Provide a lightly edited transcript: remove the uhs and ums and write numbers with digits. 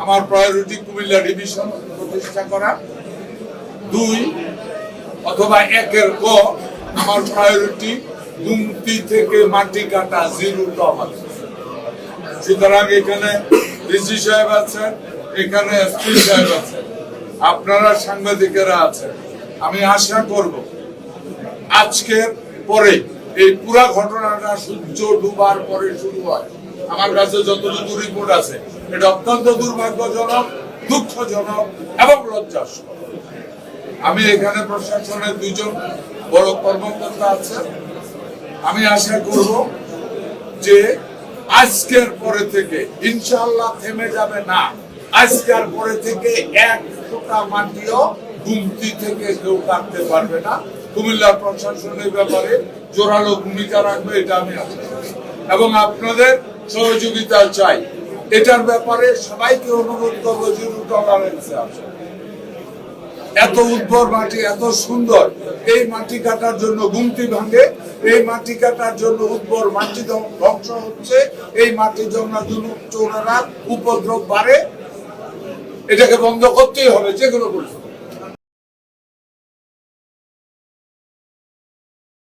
আমার priority Comilla division প্রতিষ্ঠা করা। 2 অথবা 1-এর ক আমার প্রায়োরিটি গুমতি থেকে মাটি কাটা জিরো টমাস। সুতরাং এখানে ডিসি সাহেব আছেন, এখানে এসপি সাহেব আছেন, আপনারা সাংবাদিকেরা আছেন। আমি আশা করব আজকের পরে এই পুরা ঘটনাটা সূর্য ডুবার পরে শুরু হয়। আমার কাছে যতটুকু রিপোর্ট আছে এটা অত্যন্ত দুর্ভাগ্যজনক, দুঃখজনক এবং লজ্জাস্পদ। আমি এখানে প্রশাসনের 2 জন বড় কর্মকর্তা আছেন। আমি আশা করব যে আজকের পরে থেকে ইনশাআল্লাহ থেমে যাবে না। আজকের পরে থেকে 1 ফোঁটা মাটিও গুমতি থেকে কেউ কাটতে পারবে না। কুমিল্লার প্রশাসনের ব্যাপারে জোরালো ভূমিকা রাখবে, এটা আমি আশা করি এবং আপনাদের সহযোগিতা চাই। এটার ব্যাপারে সবাইকে অনুরোধ করবো জিরো টলারেন্সে আসে। এত উর্বর মাটি, এত সুন্দর, এই মাটি কাটার জন্য গুমতি ভাঙে, এই মাটি কাটার জন্য উর্বর মাটি ধ্বংস হচ্ছে, এই মাটি জমার জন্য চোরেরা উপদ্রব বাড়ে। এটাকে বন্ধ করতেই হবে যে কোনো পরিস্থিতি।